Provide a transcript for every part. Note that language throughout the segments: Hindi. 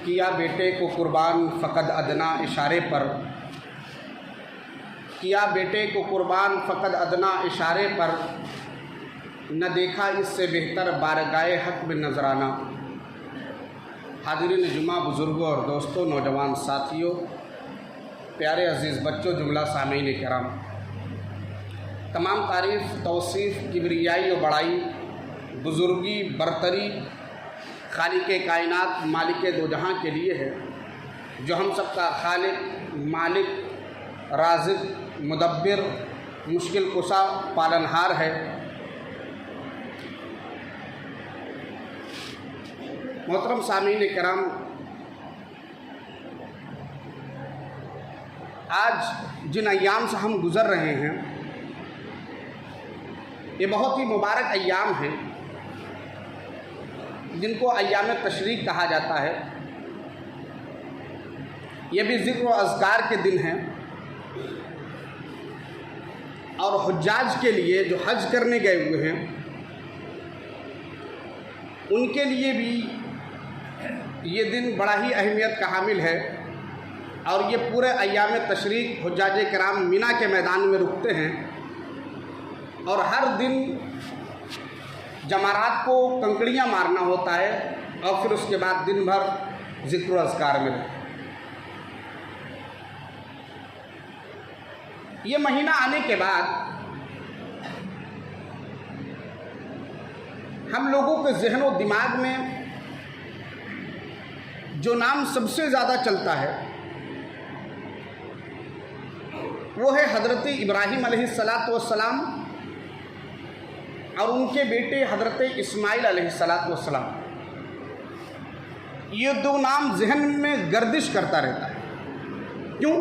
किया बेटे को कुर्बान फ़कद अदना इशारे पर, किया बेटे को कुर्बान फ़कद अदना इशारे पर, न देखा इससे बेहतर बारगाए हक़ में नजराना। हाज़रीन जुमा, बुज़ुर्गों और दोस्तों, नौजवान साथियों, प्यारे अज़ीज़ बच्चों, जुमला सामीन किराम, तमाम तारीफ़, तौसीफ़, किबरियाई और बड़ाई, बुज़ुर्गी, बरतरी खालिक़े कायनात, मालिके दो जहां के लिए है, जो हम सबका खालिक, मालिक, राज़िक़, मुदब्बिर, मुश्किल कुशा, पालनहार है। मोहतरम सामीन किराम, आज जिन अय्याम से हम गुज़र रहे हैं, ये बहुत ही मुबारक अय्याम हैं, जिनको अय्याम तशरीक़ कहा जाता है। ये भी ज़िक्र व अज़कार के दिन हैं और हुज्जाज के लिए जो हज करने गए हुए हैं, उनके लिए भी ये दिन बड़ा ही अहमियत का हामिल है। और ये पूरे अय्याम तशरीक़ हुज्जाज किराम मिना के मैदान में रुकते हैं और हर दिन जमारात को कंकड़ियाँ मारना होता है और फिर उसके बाद दिन भर ज़िक्र व अज़कार में रहते हैं। ये महीना आने के बाद हम लोगों के ज़हन व दिमाग में जो नाम सबसे ज़्यादा चलता है वो है हज़रत इब्राहीम अलैहिस्सलातु वस्सलाम और उनके बेटे हज़रत इस्माइल अलैहिस्सलातु वस्सलाम। ये दो नाम जहन में गर्दिश करता रहता है। क्यों?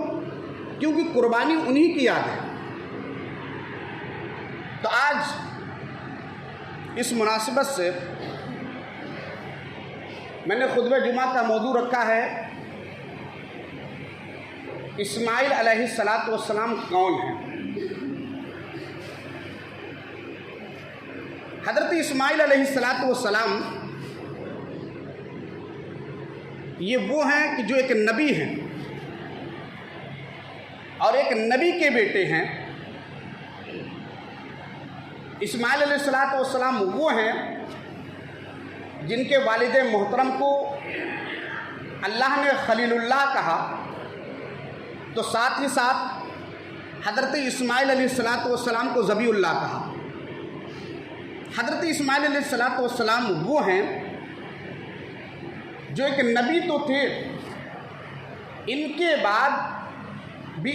क्योंकि कुर्बानी उन्हीं की याद है। तो आज इस मुनासिबत से मैंने खुतबे जुमा का मौजू रखा है, इस्माइल अलैहिस्सलातु वस्सलाम कौन है। हज़रत इस्माइल अलैहिस्सलातु वस्सलाम ये वो हैं कि जो एक नबी हैं और एक नबी के बेटे हैं। इस्माइल अलैहिस्सलातु वस्सलाम वो हैं जिनके वालिद मोहतरम को अल्लाह ने खलीलुल्लाह कहा, तो साथ ही साथ हज़रत इस्माइल अलैहिस्सलातु वस्सलाम को ज़बीउल्लाह कहा। हज़रत इस्माइल अलैहिस्सलातु वस्सलाम वो हैं जो एक नबी तो थे, इनके बाद भी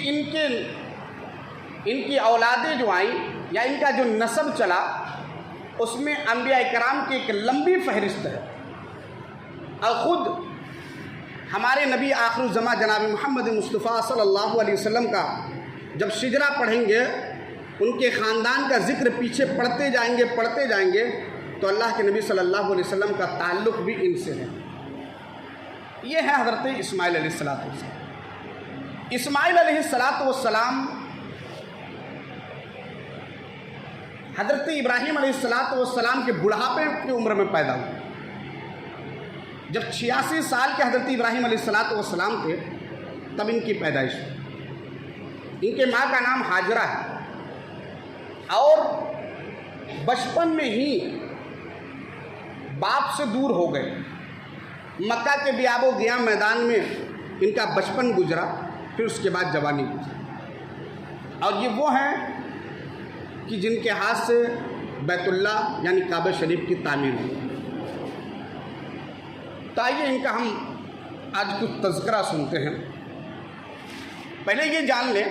इनकी औलादें जो आईं या इनका जो नस्ब चला, उसमें अंबिया किराम की एक लंबी फहरिस्त है। और ख़ुद हमारे नबी आखिरुज़्ज़मा जनाब मोहम्मद मुस्तफ़ा सल्लल्लाहु अलैहि वसल्लम का जब शिजरा पढ़ेंगे, उनके ख़ानदान का ज़िक्र पीछे पढ़ते जाएंगे तो अल्लाह के नबी सल्लल्लाहु अलैहि वसल्लम का ताल्लुक़ भी इनसे है। ये है हज़रत इस्माइल अलैहिस्सलातु वस्सलाम। इस्माइल अलैहिस्सलातु वस्सलाम हज़रत इब्राहीम अलैहिस्सलातु वस्सलाम के बुढ़ापे की उम्र में पैदा हुए। जब 86 साल के हज़रत इब्राहीम अलैहिस्सलातु वस्सलाम थे, तब इनकी पैदाइश हुई। इनके माँ का नाम हाजरा है और बचपन में ही बाप से दूर हो गए। मक्का के बियाबो गिया मैदान में इनका बचपन गुजरा, फिर उसके बाद जवानी गुजरी। और ये वो हैं कि जिनके हाथ से बैतुल्ला यानी काबा शरीफ की तामीर हुई। तो आइए इनका हम आज कुछ तज़किरा सुनते हैं। पहले ये जान लें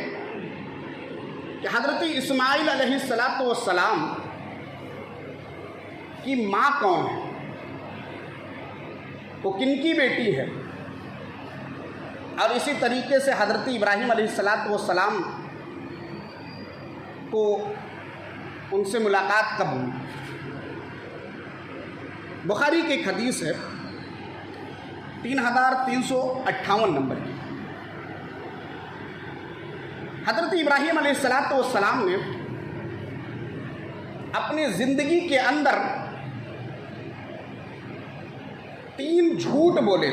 कि हज़रत इस्माइल अलैहिस्सलातु वस्सलाम की माँ कौन है, वो किनकी बेटी है, और इसी तरीके से हज़रत इब्राहीम अलैहिस्सलातु वस्सलाम को उनसे मुलाकात कब हुई। बुखारी की एक हदीस है 3358 नंबर की। हज़रत इब्राहीम अलैहिस्सलातु वस्सलाम ने अपनी ज़िंदगी के अंदर 3 झूठ बोले।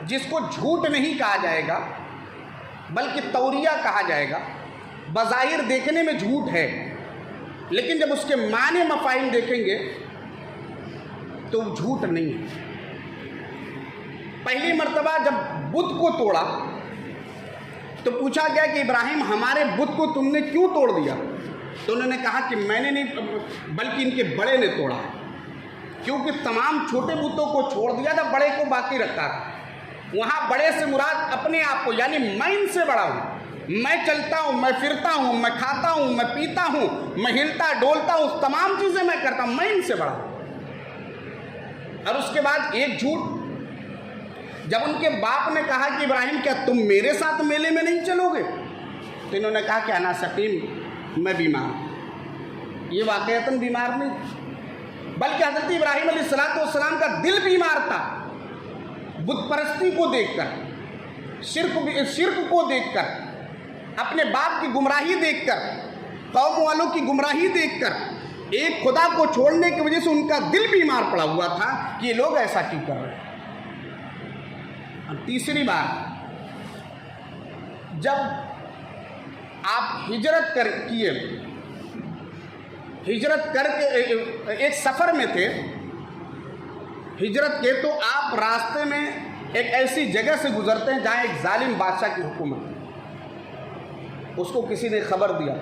जिसको झूठ नहीं कहा जाएगा बल्कि तौरिया कहा जाएगा, बज़ाहिर देखने में झूठ है, लेकिन जब उसके माने मफ़ाहिम देखेंगे तो झूठ नहीं है। पहली मर्तबा जब बुत को तोड़ा तो पूछा गया कि इब्राहिम हमारे बुत को तुमने क्यों तोड़ दिया? तो उन्होंने कहा कि मैंने नहीं बल्कि इनके बड़े ने तोड़ा, क्योंकि तमाम छोटे बुतों को छोड़ दिया था, बड़े को बाकी रखा था। वहाँ बड़े से मुराद अपने आप को, यानी मैं इनसे बड़ा हूँ, मैं चलता हूँ, मैं फिरता हूँ, मैं खाता हूँ, मैं पीता हूँ, मैं हिलता डोलता हूँ, तमाम चीज़ें मैं करता हूँ, मैं इनसे बड़ा हूँ। और उसके बाद एक झूठ, जब उनके बाप ने कहा कि इब्राहिम क्या तुम मेरे साथ मेले में नहीं चलोगे? तो इन्होंने कहा कि अना सकीम, मैं बीमार हूँ। ये वाक़ईतन बीमार नहीं, बल्कि हज़रत इब्राहिम अलैहिस्सलाम का दिल बीमार था। बुत परस्ती को देखकर, शिर्क को देखकर, अपने बाप की गुमराही देखकर, कौम वालों की गुमराही देखकर, एक खुदा को छोड़ने की वजह से उनका दिल बीमार पड़ा हुआ था कि ये लोग ऐसा क्यों कर रहे हैं। और तीसरी बात, जब आप हिजरत करके एक सफ़र में थे, हिजरत के, तो आप रास्ते में एक ऐसी जगह से गुजरते हैं जहाँ एक जालिम बादशाह की हुकूमत है। उसको किसी ने खबर दिया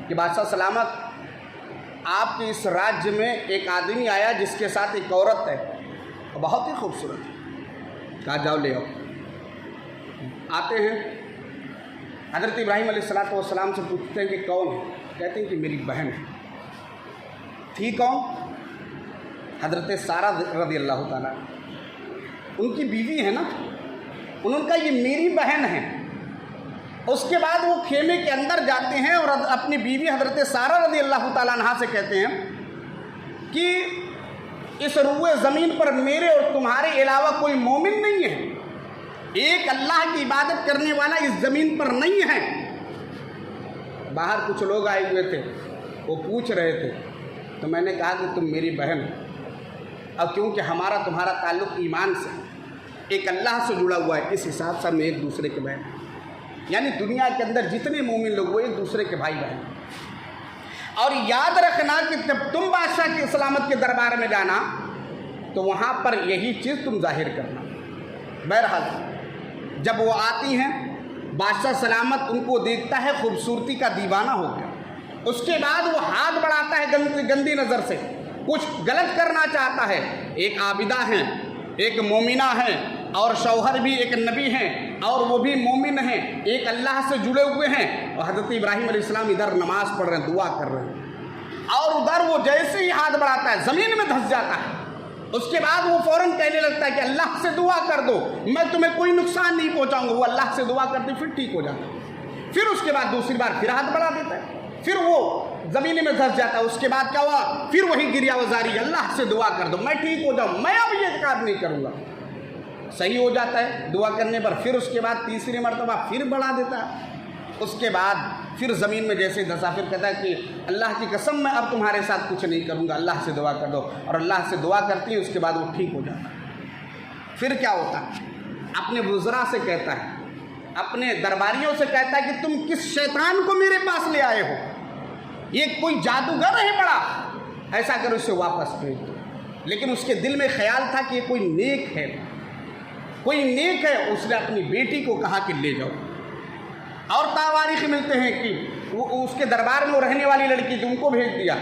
कि बादशाह सलामत, आपके इस राज्य में एक आदमी आया जिसके साथ एक औरत है, बहुत ही खूबसूरत है। कहा जाओ ले आओ। आते हैं, हज़रत इब्राहिम अलैहिस्सलाम से पूछते हैं कि कौन है? कहते हैं कि मेरी बहन है। थी कौन? हज़रत सारा रज़ी अल्लाह ताला, उनकी बीवी है ना। उन्होंने कहा ये मेरी बहन है। उसके बाद वो खेमे के अंदर जाते हैं और अपनी बीवी हज़रत सारा रज़ी अल्लाह ताला अन्हा से कहते हैं कि इस रुए ज़मीन पर मेरे और तुम्हारे अलावा कोई मोमिन नहीं है, एक अल्लाह की इबादत करने वाला इस ज़मीन पर नहीं है। बाहर कुछ लोग आए हुए थे, वो पूछ रहे थे, तो मैंने कहा कि तुम मेरी बहन हो, और क्योंकि हमारा तुम्हारा ताल्लुक़ ईमान से, एक अल्लाह से जुड़ा हुआ है, इस हिसाब से हम एक दूसरे के बहन हैं। यानी दुनिया के अंदर जितने मोमिन लोग वो एक दूसरे के भाई बहन। और याद रखना कि जब तुम बादशाह की सलामत के दरबार में जाना तो वहाँ पर यही चीज़ तुम जाहिर करना। बहरहाल जब वो आती हैं, बादशाह सलामत उनको देखता है, खूबसूरती का दीवाना हो गया। उसके बाद वो हाथ बढ़ाता है गंदी नज़र से, कुछ गलत करना चाहता है। एक आबिदा हैं, एक मोमिना हैं, और शौहर भी एक नबी हैं, और वो भी मोमिन हैं, एक अल्लाह से जुड़े हुए हैं। और हज़रत इब्राहिम अलैहिस्सलाम इधर नमाज़ पढ़ रहे हैं, दुआ कर रहे हैं, और उधर वो जैसे ही हाथ बढ़ाता है ज़मीन में धंस जाता है। उसके बाद वो फ़ौरन कहने लगता है कि अल्लाह से दुआ कर दो, मैं तुम्हें कोई नुकसान नहीं पहुँचाऊँगा। वो अल्लाह से दुआ करते फिर ठीक हो जाता है। फिर उसके बाद दूसरी बार फिर हाथ बढ़ा देता है, फिर वो ज़मीन में धंस जाता है। उसके बाद क्या हुआ? फिर वही गिरिया वजारी, अल्लाह से दुआ कर दो, मैं ठीक हो जाऊँ, मैं अब ये काम नहीं करूँगा। सही हो जाता है दुआ करने पर। फिर उसके बाद तीसरी मरतबा फिर बढ़ा देता है। उसके बाद फिर ज़मीन में जैसे धंसा, फिर कहता है कि अल्लाह की कसम मैं अब तुम्हारे साथ कुछ नहीं करूँगा, अल्लाह से दुआ कर दो। और अल्लाह से दुआ करती है, उसके बाद वो ठीक हो जाता है। फिर क्या होता है? अपने वज़रा से कहता है, अपने दरबारियों से कहता है कि तुम किस शैतान को मेरे पास ले आए हो? ये कोई जादूगर है बड़ा, ऐसा करो इसे वापस भेज दो। लेकिन उसके दिल में ख्याल था कि ये कोई नेक है, कोई नेक है। उसने अपनी बेटी को कहा कि ले जाओ। और तावारीख मिलते हैं कि वो उसके दरबार में वो रहने वाली लड़की थी, उनको भेज दिया।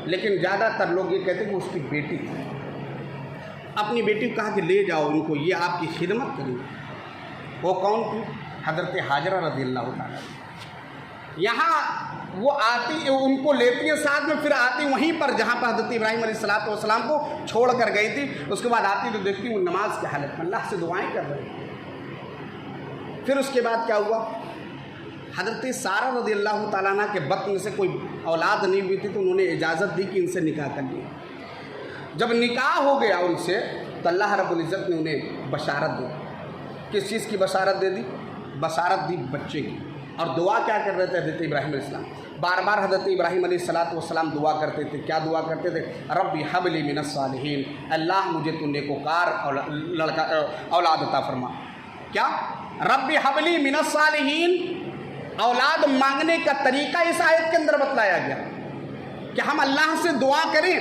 लेकिन ज़्यादातर लोग ये कहते हैं कि उसकी बेटी थी। अपनी बेटी को कहा कि ले जाओ उनको, ये आपकी खिदमत करेंगे। वो कौन थी? हज़रत हाजरा रज़ी अल्लाह ताला। यहाँ वो आती, उनको लेती है साथ में, फिर आती वहीं पर जहाँ पर हज़रत इब्राहिम अलैहिस्सलाम को छोड़ कर गई थी। उसके बाद आती तो देखती वो नमाज की हालत में अल्लाह से दुआएं कर रही। फिर उसके बाद क्या हुआ? हज़रत सारा रज़ी अल्लाह ताला अन्हा के बत्न में से कोई औलाद नहीं हुई थी, तो उन्होंने इजाज़त दी कि इनसे निकाह कर लिया। जब निकाह हो गया उनसे, तो अल्लाह रब्बुल इज़्ज़त ने उन्हें बशारत दी। किस चीज़ की बशारत दे दी? बशारत दी बच्चे की। और दुआ क्या कर रहे थे हज़रत इब्राहिम अलैहिस्सलाम? बार बार हज़रत इब्राहीम अलैहिस्सलाम दुआ करते थे। क्या दुआ करते थे? रब्बी हबली मिनस सालिहीन, अल्लाह मुझे तू नेकोकार लड़का औलाद अता फरमा। क्या? रब्बी हबली मिनस सालिहीन। औलाद मांगने का तरीका इस आयत के अंदर बतलाया गया कि हम अल्लाह से दुआ करें,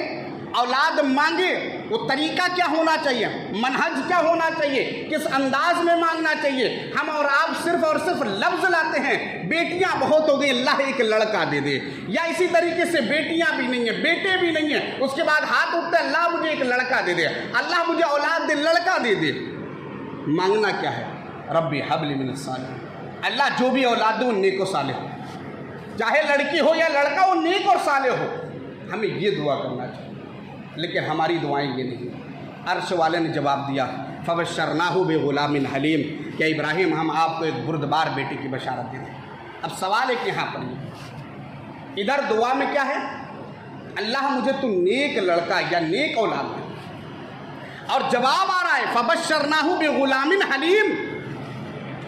औलाद मांगे, वो तरीका क्या होना चाहिए, मनहज क्या होना चाहिए, किस अंदाज में मांगना चाहिए। हम और आप सिर्फ और सिर्फ लफ्ज़ लाते हैं, बेटियां बहुत हो गई, अल्लाह एक लड़का दे दे, या इसी तरीके से बेटियां भी नहीं है, बेटे भी नहीं है, उसके बाद हाथ उठते अल्लाह मुझे एक लड़का दे दे, अल्लाह मुझे औलाद दे, लड़का दे दे। मांगना क्या है? रब्बी हबली मिनस सालिहीन, अल्लाह जो भी औलाद दे वो नेक और सालेह हो, चाहे लड़की हो या लड़का, वो नेक और सालेह हो। हमें ये दुआ करना चाहिए, लेकिन हमारी दुआएं ये नहीं। अर्श वाले ने जवाब दिया, फबश्शरनाहु बिग़ुलामिन हलीम, क्या इब्राहिम हम आपको एक बुर्दबार बेटे की बशारत देते हैं। अब सवाल एक यहाँ पर ये, इधर दुआ में क्या है? अल्लाह मुझे तू नेक लड़का या नेक औलाद दे, और जवाब आ रहा है फबश्शरनाहु बिग़ुलामिन हलीम।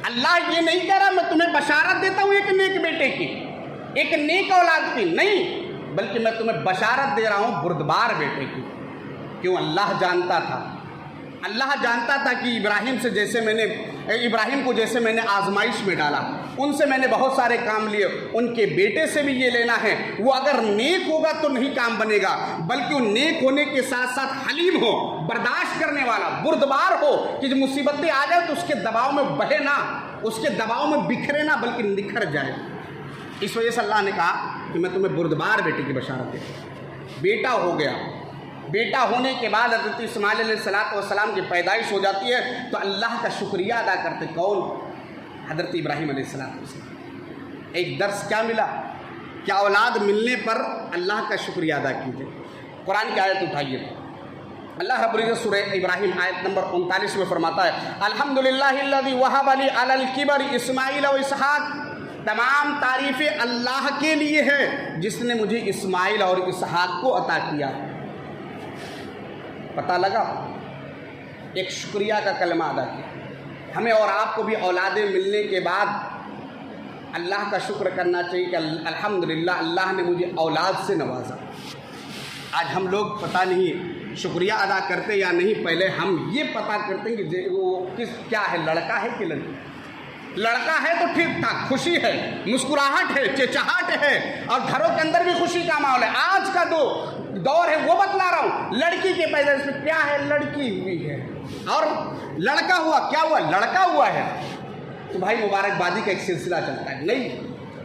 अल्लाह ये नहीं कह रहा मैं तुम्हें बशारत देता हूँ एक नेक बेटे की, एक नेक औलाद की, नहीं, बल्कि मैं तुम्हें बशारत दे रहा हूँ बुर्दबार बेटे की। क्यों? अल्लाह जानता था कि इब्राहिम को जैसे मैंने आजमाइश में डाला, उनसे मैंने बहुत सारे काम लिए, उनके बेटे से भी ये लेना है। वो अगर नेक होगा तो नहीं काम बनेगा, बल्कि वो नेक होने के साथ साथ हलीम हो, बर्दाश्त करने वाला, बुर्दबार हो, कि जब मुसीबतें आ जाए तो उसके दबाव में बहे ना, उसके दबाव में बिखरे ना, बल्कि निखर जाए। इस वजह से अल्लाह ने कहा कि मैं तुम्हें बुर्दबार बेटे की बशारत देता हूँ। बेटा हो गया, बेटा होने के बाद हज़रत इस्माइल अलैहिस्सलाम की पैदाइश हो जाती है, तो अल्लाह का शुक्रिया अदा करते कौन? हज़रत इब्राहीम अलैहिस्सलाम। एक दर्स क्या मिला? क्या औलाद मिलने पर अल्लाह का शुक्रिया अदा कीजिए। कुरान की आयत उठाइए, अल्लाह रब्बुल इज़्ज़त सूरह इब्राहीम आयत नंबर 39 में फरमाता है, अल्हम्दुलिल्लाहिल्लज़ी वहब ली अलल किबर इस्माइल व इसहाक। तमाम तारीफ़ें अल्लाह के लिए है जिसने मुझे इस्माइल और इसहाक को अता किया। पता लगा? एक शुक्रिया का कलमा अदा किया। हमें और आपको भी औलादें मिलने के बाद अल्लाह का शुक्र करना चाहिए कि अल्हम्दुलिल्लाह अल्लाह ने मुझे औलाद से नवाजा। आज हम लोग पता नहीं शुक्रिया अदा करते या नहीं, पहले हम ये पता करते हैं कि वो क्या है, लड़का है कि लड़की। लड़का है तो ठीक ठाक, खुशी है, मुस्कुराहट है, चहचहाट है, और घरों के अंदर भी खुशी का माहौल है। आज का दौर है वो बतला रहा हूँ। लड़की के पैदाइश में क्या है? लड़की हुई है, और लड़का हुआ, क्या हुआ? लड़का हुआ है, तो भाई मुबारकबादी का एक सिलसिला चलता है। नहीं,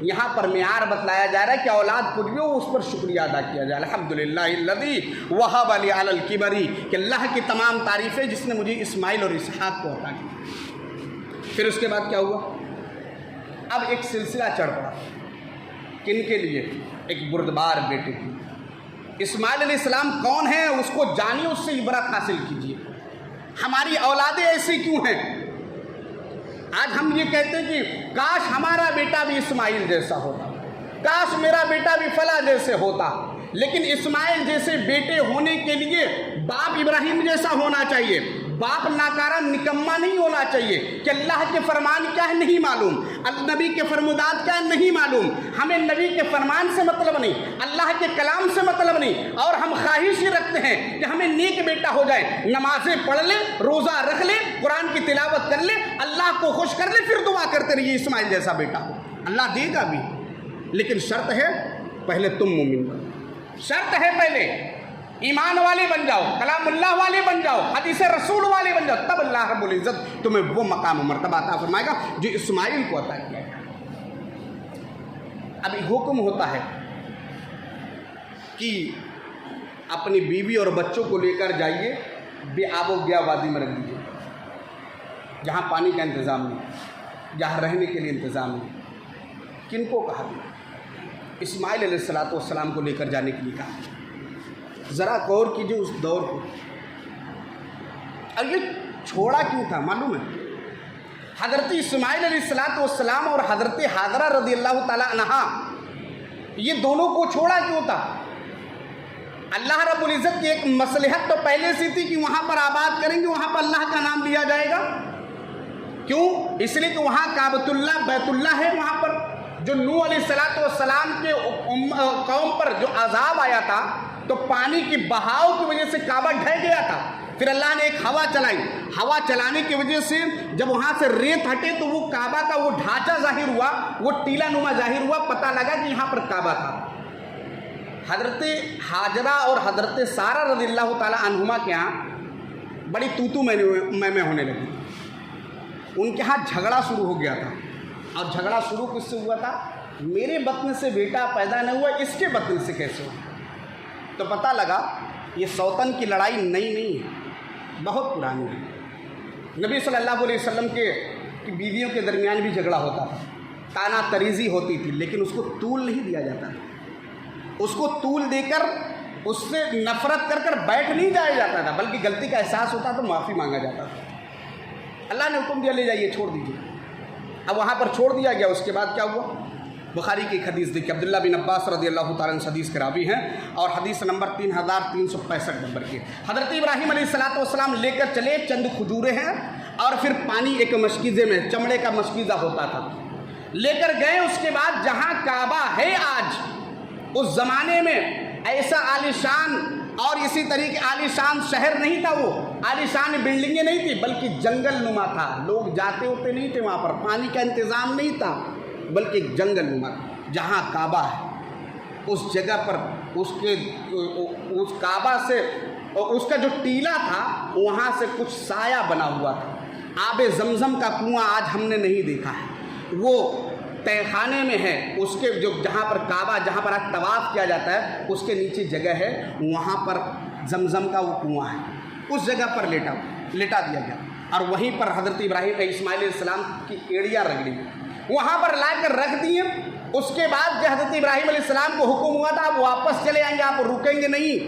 यहाँ पर मियार बतलाया जा रहा है कि औलाद कुछ भी हो उस पर शुक्रिया अदा किया जाए। अल्हम्दुलिल्लाहिल्लज़ी वहब ली अलल किबरी, कि अल्लाह की तमाम तारीफ़ें जिसने मुझे इस्माइल और इसहाक को अता किया। फिर उसके बाद क्या हुआ? अब एक सिलसिला चढ़ पड़ा, किनके लिए? एक बुर्दबार बेटे की। इस्माइल अलैहिस्सलाम कौन है उसको जानिए, उससे इबरत हासिल कीजिए। हमारी औलादें ऐसी क्यों हैं? आज हम ये कहते हैं कि काश हमारा बेटा भी इस्माइल जैसा होता, काश मेरा बेटा भी फला जैसे होता। लेकिन इस्माइल जैसे बेटे होने के लिए बाप इब्राहिम जैसा होना चाहिए। बाप नाकारा निकम्मा नहीं होना चाहिए कि अल्लाह के फरमान क्या है नहीं मालूम, नबी के फरमुदात क्या है नहीं मालूम। हमें नबी के फरमान से मतलब नहीं, अल्लाह के कलाम से मतलब नहीं, और हम ख्वाहिश ही रखते हैं कि हमें नेक बेटा हो जाए, नमाजें पढ़ ले, रोज़ा रख ले, कुरान की तिलावत कर ले, अल्लाह को खुश कर ले, फिर दुआ करते रहिए इस्माइल जैसा बेटा हो। अल्लाह देगा भी, लेकिन शर्त है पहले तुम मोमिन बनो। शर्त है पहले ईमान वाले बन जाओ, कलामुल्लाह वाले बन जाओ, हदीस रसूल वाले बन जाओ, तब अल्लाह रब्बुल इज़्ज़त तुम्हें वो मकाम मर्तबा अता फरमाएगा जो इस्माइल को अता किया है। अभी हुक्म होता है कि अपनी बीवी और बच्चों को लेकर जाइए, बेआबो गया वादी में रख दीजिए, जहाँ पानी का इंतज़ाम नहीं, जहाँ रहने के लिए इंतज़ाम नहीं। किनको कहा गया? इस्माइल अलैहिस्सलाम को लेकर जाने के लिए कहा। ज़रा गौर कीजिए उस दौर को। और ये छोड़ा क्यों था मालूम है? हज़रत इस्माइल अलैहिस्सलाम और हज़रत हाजरा रज़ियल्लाहु ताला अन्हा, ये दोनों को छोड़ा क्यों था? अल्लाह रब्बुल इज़्ज़त की एक मसलहत तो पहले से थी कि वहाँ पर आबाद करेंगे, वहाँ पर अल्लाह का नाम लिया जाएगा। क्यों? इसलिए कि वहाँ काबतुल्लाह बैतुल्लाह है, वहाँ पर जो नूह अलैहिस्सलाम के कौम पर जो अजाब आया था, तो पानी की बहाव की वजह से काबा ढह गया था। फिर अल्लाह ने एक हवा चलाई, हवा चलाने की वजह से जब वहाँ से रेत हटे तो वो काबा का वो ढांचा जाहिर हुआ, वो टीला नुमा जाहिर हुआ, पता लगा कि यहाँ पर काबा था। हज़रत हाजरा और हज़रत सारा रज़ियल्लाहु ताला अन्हुमा के यहाँ बड़ी तूतू मैं होने लगी। उनके यहाँ झगड़ा शुरू हो गया था, और झगड़ा शुरू किससे हुआ था? मेरे बतन से बेटा पैदा न हुआ, इसके बतन से कैसे हुआ? तो पता लगा ये सौतन की लड़ाई नई नहीं है, बहुत पुरानी है। नबी सल्लल्लाहु अलैहि वसल्लम की बीवियों के दरमियान भी झगड़ा होता था, ताना तरीज़ी होती थी, लेकिन उसको तूल नहीं दिया जाता था। उसको तूल देकर उससे नफ़रत कर कर बैठ नहीं जाया जाता था, बल्कि गलती का एहसास होता तो माफ़ी मांगा जाता था। अल्लाह ने हुक्म दिया, ले जाइए, छोड़ दीजिए। अब वहाँ पर छोड़ दिया गया। उसके बाद क्या हुआ? बुखारी की एक हदीस देखिए, अब्दुल्ला बिन अब्बास रज़ियल्लाहु ताला अन्हु हदीस के रावी हैं, और हदीस नंबर 3365 नंबर की। हज़रत इब्राहीम अलैहिस्सलाम लेकर चले, चंद खजूरें हैं और फिर पानी एक मशकीज़े में, चमड़े का मशकीज़ा होता था, लेकर गए। उसके बाद जहाँ काबा है आज, उस ज़माने में ऐसा आलीशान और इसी तरीके आलीशान शहर नहीं था, वो आलीशान बिल्डिंगें नहीं थी, बल्कि जंगल नुमा था। लोग जाते होते नहीं थे वहाँ पर, पानी का इंतज़ाम नहीं था, बल्कि जंगल नुमा। जहाँ काबा है उस जगह पर उस काबा से उसका जो टीला था वहाँ से कुछ साया बना हुआ था। आबे ज़मज़म का कुआं आज हमने नहीं देखा है, वो तहखाने में है। उसके जो जहाँ पर काबा, जहाँ पर आज तवाफ़ किया जाता है, उसके नीचे जगह है, वहाँ पर ज़मज़म का वो कुआं है। उस जगह पर लेटा दिया गया, और वहीं पर हज़रत इब्राहीम इस्माइल अलैहिस्सलाम की एड़ियाँ रगड़ी, वहाँ पर ला कर रख दिए। उसके बाद जब हज़रत इब्राहीम अलैहिस्सलाम को हुक्म हुआ था आप वापस चले आएंगे, आप रुकेंगे नहीं।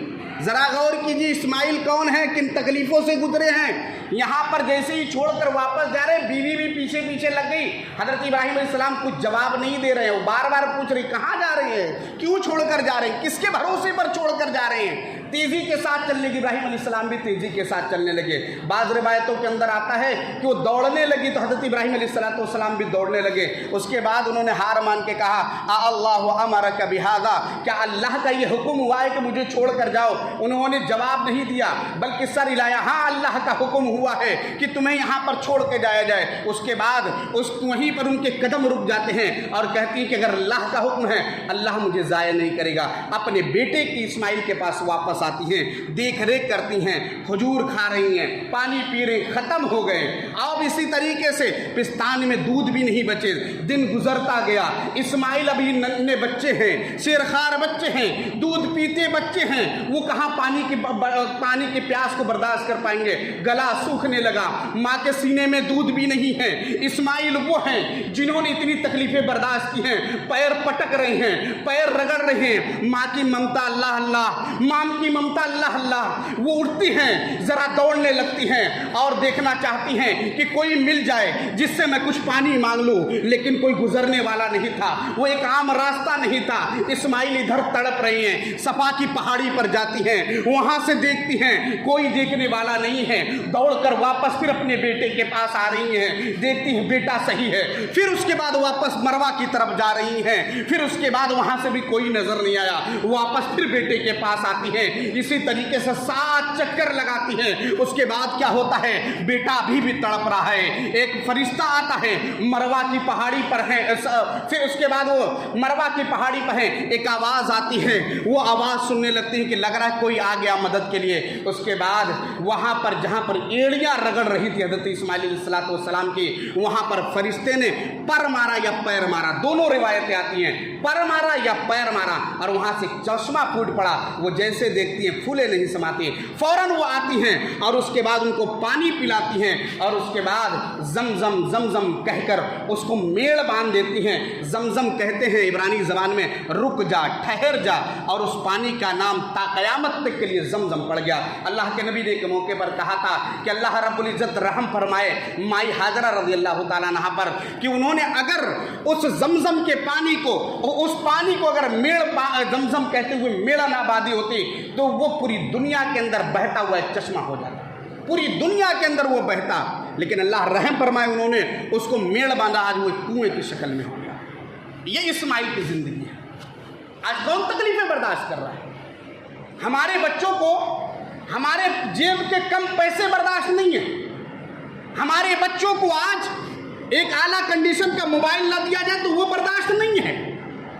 ज़रा गौर कीजिए, इस्माइल कौन है, किन तकलीफ़ों से गुजरे हैं। यहाँ पर जैसे ही छोड़कर वापस जा रहे हैं, बीवी भी पीछे पीछे लग गई। हज़रत इब्राहीम अलैहिस्सलाम कुछ जवाब नहीं दे रहे हैं, वो बार बार पूछ रही, कहाँ जा रहे हैं, क्यों छोड़कर जा रहे हैं, किसके भरोसे पर छोड़कर जा रहे हैं। तेज़ी के साथ चलने की, इब्राहीम अलैहिस्सलाम भी तेज़ी के साथ चलने लगे। बाज़ रिवायतों के अंदर आता है कि वो दौड़ने लगी, तो हज़रत इब्राहीम अलैहिस्सलाम भी दौड़ने लगे। उसके बाद उन्होंने हार मान के कहा, अल्लाहु अमरका बिहाज़ा, क्या अल्लाह का ये हुक्म हुआ है कि मुझे छोड़ कर जाओ? उन्होंने जवाब नहीं दिया, बल्कि सर हिलाया, हाँ अल्लाह का हुक्म हुआ है कि तुम्हें यहाँ पर छोड़ के जाया जाए। उसके बाद वहीं पर उनके कदम रुक जाते हैं और कहती हैं कि अगर अल्लाह का हुक्म है, अल्लाह मुझे ज़ाया नहीं करेगा। अपने बेटे की इस्माइल के पास वापस आती हैं, देख रेख करती हैं, खजूर खा रही हैं, पानी पी रही, ख़त्म हो गए। अब इसी तरीके से पिस्तान में दूध भी नहीं बचे, दिन गुजरता गया। इस्माइल अभी नन्हे बच्चे हैं, शेरखार बच्चे हैं, दूध पीते बच्चे हैं, वो कहाँ पानी की प्यास को बर्दाश्त कर पाएंगे। गला सूखने लगा, माँ के सीने में दूध भी नहीं है। इस्माइल वो हैं जिन्होंने इतनी तकलीफ़ें बर्दाश्त की हैं, पैर पटक रहे हैं, पैर रगड़ रहे हैं। माँ की ममता अल्लाह अल्लाह, माँ की ममता अल्लाह अल्लाह। वो उठती हैं, ज़रा दौड़ने लगती हैं और देखना चाहती हैं कि कोई मिल जाए जिससे मैं कुछ पानी मांग लूँ, लेकिन कोई गुजरने वाला नहीं था, वो एक आम रास्ता नहीं था। इस्माइल इधर तड़प रही हैं, सफ़ा की पहाड़ी पर जाती हैं, वहाँ से देखती हैं, कोई देखने वाला नहीं है। दौड़कर वापस फिर अपने बेटे के पास आ रही हैं, देखती हैं बेटा सही है। फिर उसके बाद वापस मरवा की तरफ जा रही हैं, फिर उसके बाद वहाँ से भी कोई नज़र नहीं आया, वापस फिर बेटे के पास आती हैं। इसी तरीके से 7 चक्कर लगाती हैं। उसके बाद क्या होता है, बेटा अभी भी तड़प रहा है। एक फरिश्ता आता है, मरवा की पहाड़ी पर है। फिर उसके बाद वो मरवा की पहाड़ी पर है, एक आवाज़ आती है, वो आवाज़ सुनने लगती है कि लग रहा है कोई आ गया मदद के लिए। उसके बाद वहाँ पर जहाँ पर एड़ियाँ रगड़ रही थी हज़रत इस्माइल अलैहिस्सलाम की, वहाँ पर फरिश्ते ने पर मारा या पैर मारा, दोनों रिवायतें आती हैं, पर मारा या पैर मारा, और वहाँ से चश्मा फूट पड़ा। वो जैसे देखती हैं फूले नहीं समाती, फ़ौरन वो आती हैं और उसके बाद उनको पानी पिलाती हैं, और उसके बाद जमजम जमजम कहकर उसको मेड़ बांध देती हैं। जमजम कहते हैं इब्रानी ज़बान में रुक जा, ठहर जा, और उस पानी का नाम ता क़यामत तक के लिए जमजम पड़ गया। अल्लाह के नबी ने एक मौके पर कहा था कि अल्लाह रब्बुल इज़्ज़त रहम फरमाए माई हाजरा रज़ियल्लाहु ताला अन्हा पर, कि उन्होंने अगर उस जमजम के पानी को, उस पानी को अगर जमजम कहते हुए मेड़ा ना बांधी होती, तो वो पूरी दुनिया के अंदर बहता हुआ एक चश्मा हो जाता, पूरी दुनिया के अंदर वो बहता। लेकिन अल्लाह रहम फरमाए, उन्होंने उसको मेड़ बांधा, आज वो कुएं की शक्ल में हो गया। ये इस्माइल की ज़िंदगी है। आज कौन तकलीफ़ें बर्दाश्त कर रहा है? हमारे बच्चों को हमारे जेब के कम पैसे बर्दाश्त नहीं है। हमारे बच्चों को आज एक आला कंडीशन का मोबाइल ना दिया जाए तो वो बर्दाश्त नहीं है।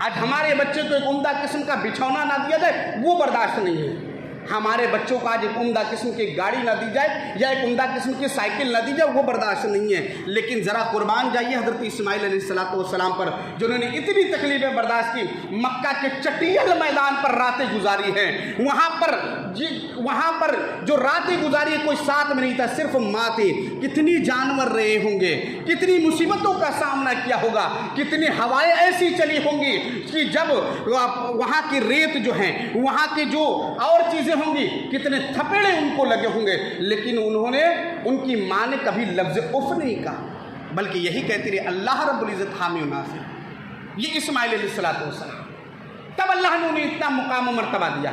आज हमारे बच्चे को एक उम्दा किस्म का बिछौना ना दिया जाए वो बर्दाश्त नहीं है। हमारे बच्चों को आज एक उम्दा किस्म की गाड़ी ना दी जाए या एक उम्दा किस्म की साइकिल ना दी जाए वो बर्दाश्त नहीं है। लेकिन ज़रा कुर्बान जाइए हज़रत इस्माइल अलैहिस्सलाम पर, जिन्होंने इतनी तकलीफ़ें बर्दाश्त की। मक्का के चटियल मैदान पर रातें गुजारी हैं। वहाँ पर जो रातें गुजारी कोई साथ में नहीं था, सिर्फ माँ थी। कितनी जानवर रहे होंगे, कितनी मुसीबतों का सामना किया होगा, कितनी हवाएं ऐसी चली होंगी कि जब वहाँ की रेत जो है, वहाँ की जो और चीज़ें होंगी, कितने थपेड़े उनको लगे होंगे, लेकिन उनकी माँ ने कभी लफ्ज़ उफ नहीं कहा, बल्कि यही कहती रही अल्लाह रब्बुल इज़्ज़त हामी व नासिर। ये इस्माइल अलैहिस्सलाम, तब अल्लाह ने उन्हें इतना मुकाम व मर्तबा दिया।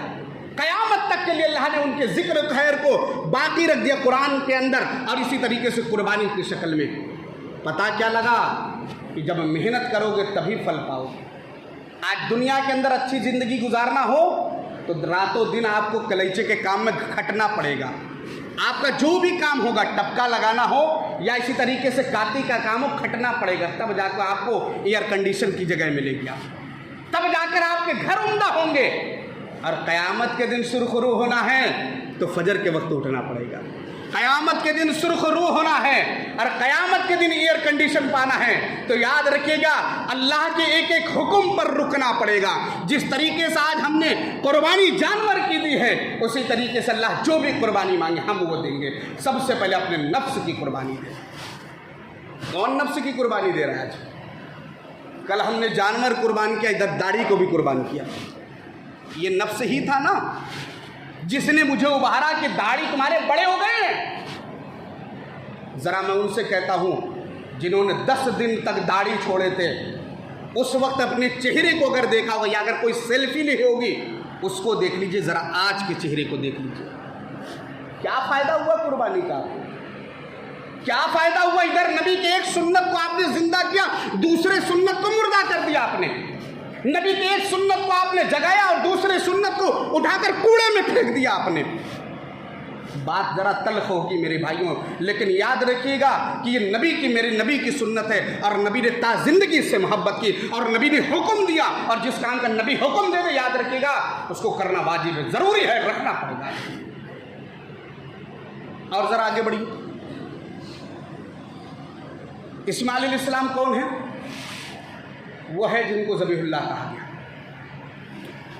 क़यामत तक के लिए अल्लाह ने उनके ज़िक्र खैर को बाकी रख दिया कुरान के अंदर, और इसी तरीके से कुर्बानी की शक्ल में। पता क्या लगा कि जब मेहनत करोगे तभी फल पाओगे। आज दुनिया के अंदर अच्छी ज़िंदगी गुजारना हो तो रातों दिन आपको कलैचे के काम में खटना पड़ेगा। आपका जो भी काम होगा, टपका लगाना हो या इसी तरीके से काती का काम हो, खटना पड़ेगा, तब जाकर आपको एयर कंडीशन की जगह मिलेगी, तब जाकर आपके घर उम्दा होंगे। और क़यामत के दिन सुरखरू होना है तो फजर के वक्त उठना पड़ेगा। क़यामत के दिन सुरखरू होना है और क़यामत के दिन एयर कंडीशन पाना है तो याद रखिएगा अल्लाह के एक एक हुक्म पर रुकना पड़ेगा। जिस तरीके से आज हमने कुर्बानी जानवर की दी है, उसी तरीके से अल्लाह जो भी कुर्बानी मांगे हम वो देंगे। सबसे पहले अपने नफ्स की कुर्बानी दे। कौन नफ्स की कुर्बानी दे रहा है? आज कल हमने जानवर कुर्बान किया, इधर दाढ़ी को भी कुर्बान किया। ये नफ्स ही था ना जिसने मुझे उबारा कि दाढ़ी तुम्हारे बड़े हो गए हैं। ज़रा मैं उनसे कहता हूँ जिन्होंने 10 दिन तक दाढ़ी छोड़े थे, उस वक्त अपने चेहरे को अगर देखा होगा या अगर कोई सेल्फी ली होगी उसको देख लीजिए, ज़रा आज के चेहरे को देख लीजिए। क्या फ़ायदा हुआ कुर्बानी का? क्या फ़ायदा हुआ? इधर नबी के एक सुन्नत को आपने ज़िंदा किया, दूसरे सुन्नत को मुर्दा कर दिया आपने। नबी के एक सुन्नत को आपने जगाया और दूसरे सुन्नत को उठाकर कूड़े में फेंक दिया आपने। बात जरा तल्ख होगी मेरे भाइयों, लेकिन याद रखिएगा कि ये मेरे नबी की सुन्नत है और नबी ने ज़िंदगी से मोहब्बत की और नबी ने हुक्म दिया, और जिस काम का नबी हुक्म दे दे याद रखिएगा उसको करना वाजिब है, ज़रूरी है, रखना पड़ेगा। और ज़रा आगे बढ़िए। इस्माइल अलैहिस्सलाम कौन है? वो है जिनको ज़बीहुल्लाह कहा गया।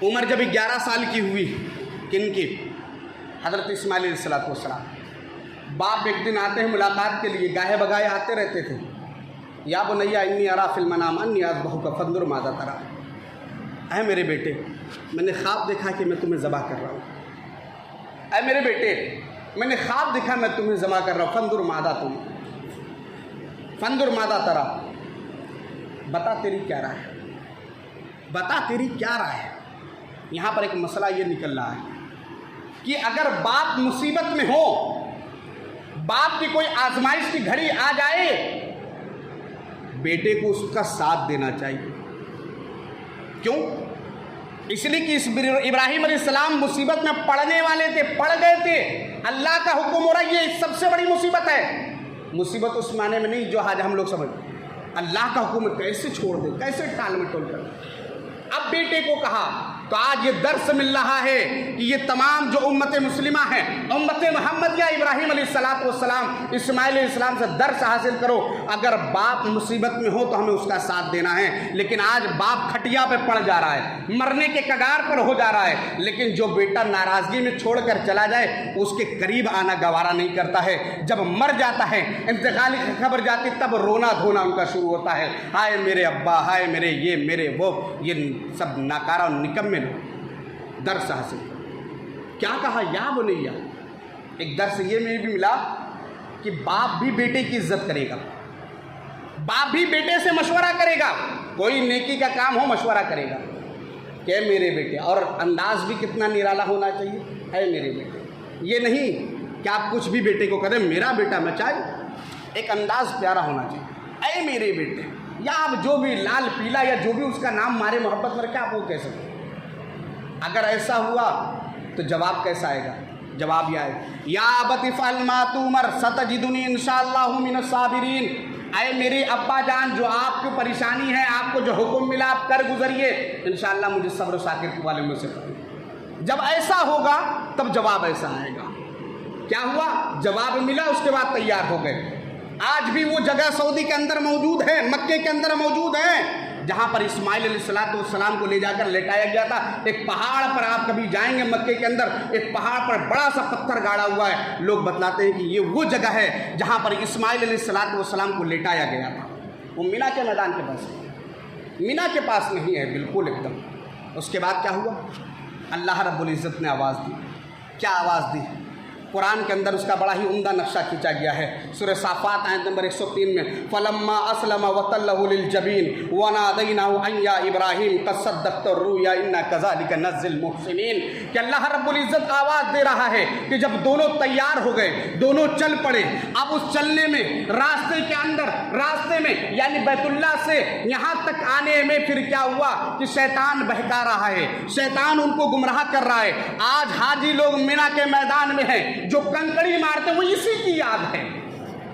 उम्र जब 11 साल की हुई, किनकी? हज़रत इस्माइल अलैहिस्सलाम। बाप एक दिन आते हैं मुलाकात के लिए, गाहे बगाहे आते रहते थे। या बुनैया इन्नी अरा फिल मनाम अन्नी अज़बहुका फंजुर माज़ा तरा। ऐ मेरे बेटे, मैंने ख्वाब देखा कि मैं तुम्हें ज़बह कर रहा हूँ। ऐ मेरे बेटे, मैंने ख्वाब देखा मैं तुम्हें ज़बह कर रहा हूँ। फंजुर माज़ा तरा, बता तेरी क्या राय है, बता तेरी क्या राय है। यहाँ पर एक मसला ये निकल रहा है कि अगर बाप मुसीबत में हो, बाप की कोई आजमाइश की घड़ी आ जाए, बेटे को उसका साथ देना चाहिए। क्यों? इसलिए कि इब्राहिम अलैहिस्सलाम मुसीबत में पड़ने वाले थे, पड़ गए थे। अल्लाह का हुक्म हो रहा है, ये सबसे बड़ी मुसीबत है। मुसीबत उस माने में नहीं जो आज हम लोग समझ, अल्लाह का हुक्म कैसे छोड़ दे, कैसे टाल मटोल कर। अब बेटे को कहा तो आज ये दर्स मिल रहा है कि ये तमाम जो उम्मत मुस्लिमा है, उम्मत मोहम्मद या इब्राहिम अलैहिस्सलाम इस्माइल अलैहिस्सलाम से दर्स हासिल करो। अगर बाप मुसीबत में हो तो हमें उसका साथ देना है। लेकिन आज बाप खटिया पे पड़ जा रहा है, मरने के कगार पर हो जा रहा है, लेकिन जो बेटा नाराज़गी में छोड़कर चला जाए उसके करीब आना गवारा नहीं करता है। जब मर जाता है, इंतकाल की खबर जाती, तब रोना धोना उनका शुरू होता है। हाय मेरे अब्बा, हाय मेरे ये, मेरे वो, ये सब नाकारा और निकम्मे लोग। दर्स हासिल क्या कहा? या बुनैया, एक दर्स ये में भी मिला कि बाप भी बेटे की इज्जत करेगा, बाप भी बेटे से मशवरा करेगा। कोई नेकी का काम हो मशवरा करेगा क्या मेरे बेटे, और अंदाज भी कितना निराला होना चाहिए, है मेरे बेटे। ये नहीं कि आप कुछ भी बेटे को करें मेरा बेटा मैं चाहे, एक अंदाज प्यारा होना चाहिए। ऐ मेरे बेटे, या आप जो भी लाल पीला या जो भी उसका नाम मारे मोहब्बत में रखे, आप वो कह सकते। अगर ऐसा हुआ तो जवाब कैसा आएगा? जवाब यह आएगा, या अबति फअल मा तुमर सतजिदुनी इंशाअल्लाहु मिनस साबिरीन। अरे मेरे अब्बा जान, जो आपको परेशानी है, आपको जो हुक्म मिला आप कर गुजरिए, इंशाअल्लाह मुझे सब्र साकिर वाले में से करें। जब ऐसा होगा तब जवाब ऐसा आएगा। क्या हुआ? जवाब मिला, उसके बाद तैयार हो गए। आज भी वो जगह सऊदी के अंदर मौजूद है, मक्के के अंदर मौजूद है, जहाँ पर इस्माइल अलैहिस्सलाम को ले जाकर लेटाया गया था। एक पहाड़ पर आप कभी जाएंगे मक्के के अंदर, एक पहाड़ पर बड़ा सा पत्थर गाड़ा हुआ है। लोग बतलाते हैं कि ये वो जगह है जहाँ पर इस्माइल अलैहिस्सलाम को लेटाया गया था। वो मीना के मैदान के पास है, मीना के पास नहीं है, बिल्कुल एकदम। उसके बाद क्या हुआ? अल्लाह रब्बुल इज़्ज़त ने आवाज़ दी। क्या आवाज़ दी? कुरान के अंदर उसका बड़ा ही उम्दा नक्शा खींचा गया है। सूरह साफ़ात आयत नंबर 103 में, फलम्मा अस्लमा वतल्लहु लिलजबीन वनादैनाहु अन या इब्राहीम क़द सद्दक़्ता रुया इन्ना कज़ालिका नज़्ज़िल मुहसिनीन। कि अल्लाह रब्बुल इज़्ज़त आवाज़ दे रहा है कि जब दोनों तैयार हो गए, दोनों चल पड़े। अब उस चलने में, रास्ते के अंदर, रास्ते में यानी बैतुल्लाह से यहाँ तक आने में फिर क्या हुआ कि शैतान बहका रहा है, शैतान उनको गुमराह कर रहा है। आज हाजी लोग मीना के मैदान में हैं, जो कंकड़ी मारते वो इसी की याद है।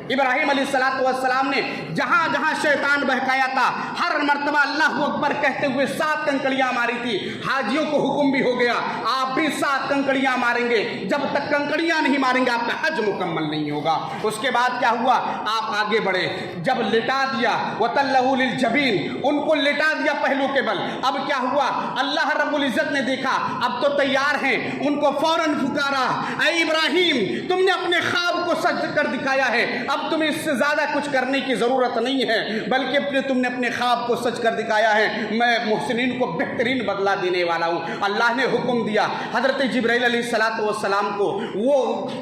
इब्राहीम अलैहिस्सलाम ने जहाँ जहाँ शैतान बहकाया था, हर मर्तबा अल्लाहु अकबर कहते हुए 7 कंकड़ियाँ मारी थी। हाजियों को हुक्म भी हो गया, आप भी 7 कंकड़ियाँ मारेंगे। जब तक कंकड़ियाँ नहीं मारेंगे आपका हज मुकम्मल नहीं होगा। उसके बाद क्या हुआ? आप आगे बढ़े, जब लिटा दिया वतल्लहु लिलजबीन, उनको लिटा दिया पहलू के बल। अब क्या हुआ? अल्लाह रब्बुल इज़्ज़त ने देखा अब तो तैयार हैं, उनको फौरन पुकारा, ऐ इब्राहीम तुमने अपने ख्वाब को सच कर दिखाया है, अब तुम्हें इससे ज़्यादा कुछ करने की ज़रूरत नहीं है, बल्कि तुमने अपने ख्वाब को सच कर दिखाया है। मैं मुहसिनीन को बेहतरीन बदला देने वाला हूँ। अल्लाह ने हुक्म दिया, हज़रत जिब्राइल अलैहिस्सलाम को वो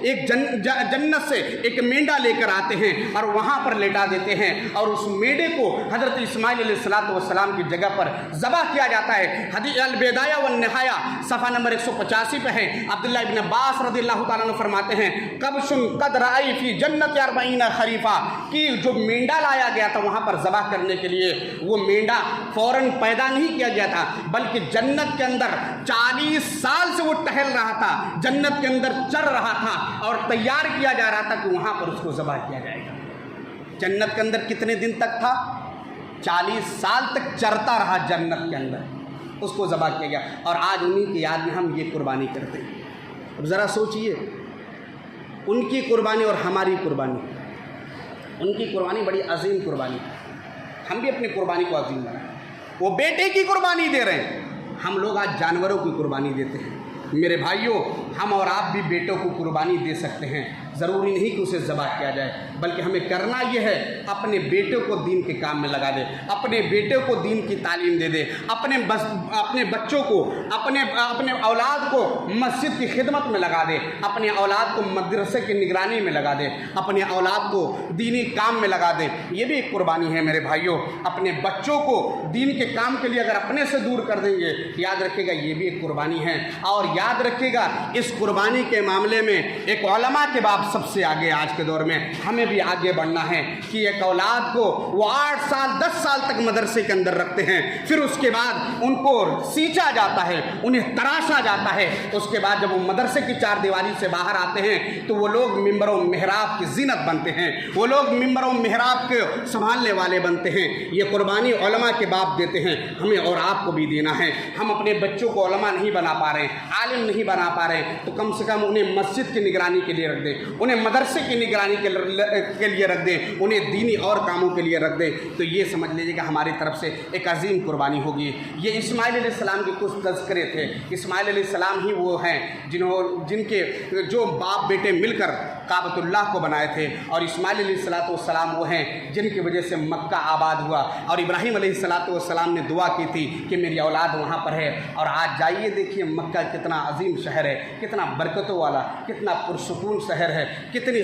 एक जन्नत से एक मेंढा लेकर आते हैं और वहाँ पर लेटा देते हैं, और उस मेंढे को हज़रत इस्माइल अलैहिस्सलाम की जगह पर ज़बह किया जाता है। हदीस अल-बिदाया व निहाया सफ़ा नंबर 185 पे है। अब्दुल्लाह इब्न अब्बास रज़ियल्लाहु ताला अन्हु फरमाते हैं, कब्शुन क़द रअई फ़ी जन्नत 40 खरीफा, कि जो मेंढा लाया गया था वहाँ पर ज़बह करने के लिए, वो मेंढा फ़ौरन पैदा नहीं किया गया था, बल्कि जन्नत के अंदर 40 साल से वो टहल रहा था, जन्नत के अंदर चल रहा था और तैयार किया जा रहा था कि वहाँ पर उसको ज़बह किया जाएगा। जन्नत के अंदर कितने दिन तक था? 40 साल तक चरता रहा जन्नत के अंदर, उसको ज़बह किया गया। और आज उन्हीं की याद में हम ये कुर्बानी करते हैं। अब ज़रा सोचिए, उनकी कुर्बानी और हमारी कुर्बानी, उनकी कुर्बानी बड़ी अजीम कुर्बानी, हम भी अपनी कुर्बानी को अजीम बनाएं। वो बेटे की कुर्बानी दे रहे हैं, हम लोग आज जानवरों की कुर्बानी देते हैं। मेरे भाइयों, हम और आप भी बेटों को कुर्बानी दे सकते हैं। ज़रूरी नहीं कि उसे ज़बह किया जाए, बल्कि हमें करना यह है अपने बेटों को दीन के काम में लगा दे, अपने बेटों को दीन की तालीम दे दे, अपने बच्चों को, अपने औलाद को मस्जिद की खिदमत में लगा दे, अपने औलाद को मदरसे की निगरानी में लगा दे, अपने औलाद को दीनी काम में लगा दे। ये भी एक कुर्बानी है मेरे भाइयों। अपने बच्चों को दीन के काम के लिए अगर अपने से दूर कर देंगे, याद रखिएगा ये भी एक कुर्बानी है। और याद रखिएगा इस कुर्बानी के मामले में एक उलमा के बाप सबसे आगे आज के दौर में हमें भी आगे बढ़ना है कि एक औलाद को वो 8 साल 10 साल तक मदरसे के अंदर रखते हैं, फिर उसके बाद उनको सींचा जाता है, उन्हें तराशा जाता है। उसके बाद जब वो मदरसे की 4 दीवारी से बाहर आते हैं तो वो लोग मिंबर व मेहराब की जीनत बनते हैं, वो लोग मिंबर व मेहराब के संभालने वाले बनते हैं। ये कुर्बानी उलमा के बाप देते हैं, हमें और आपको भी देना है। हम अपने बच्चों को उलमा नहीं बना पा रहे, आलिम नहीं बना पा रहे, तो कम से कम उन्हें मस्जिद की निगरानी के लिए रख दें, उन्हें मदरसे की निगरानी के लिए रख दें, उन्हें दीनी और कामों के लिए रख दें। तो ये समझ लीजिए कि हमारी तरफ से एक अजीम कुर्बानी होगी। ये इस्माइल अलैहिस्सलाम के कुछ तज़किरे थे। इस्माइल अलैहिस्सलाम ही वो हैं जिनके जो बाप बेटे मिलकर काबतुल्लाह को बनाए थे, और इस्माइल अलैहिस्सलाम वो हैं जिनकी वजह से मक्का आबाद हुआ। और इब्राहीम अलैहिस्सलाम ने दुआ की थी कि मेरी औलाद वहाँ पर है। और आज जाइए देखिए मक्का कितना अजीम शहर है, कितना बरकतों वाला, कितना पुरसुकून शहर है, कितनी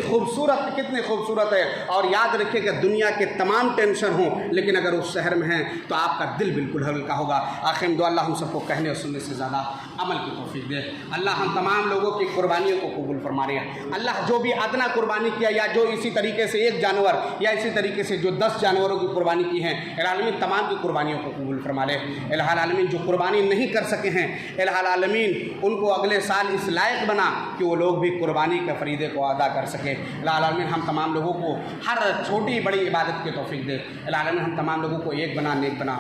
खूबसूरत है। और याद रखिएगा दुनिया के तमाम टेंशन हों, लेकिन अगर उस शहर में हैं तो आपका दिल बिल्कुल हल्का होगा। आखिर में दुआ अल्लाह हम सबको कहने और सुनने से ज़्यादा अमल की तौफीक दे। अल्लाह हम तमाम लोगों की कुर्बानियों को कबूल फरमा रहे हैं। अल्लाह जो भी भी अदना कुर्बानी किया या जो इसी तरीके से एक जानवर या इसी तरीके से जो 10 जानवरों की कुर्बानी की है, इलाही तमाम की कुर्बानियों को कबूल फरमा ले। इलाही जो कुर्बानी नहीं कर सके हैं, इलाही उनको अगले साल इस लायक बना कि वो लोग भी कुर्बानी के फरीदे को अदा कर सके। इलाही हम तमाम लोगों को हर छोटी बड़ी इबादत की तौफीक दे। इलाही हम तमाम लोगों को एक बना, नेक बना।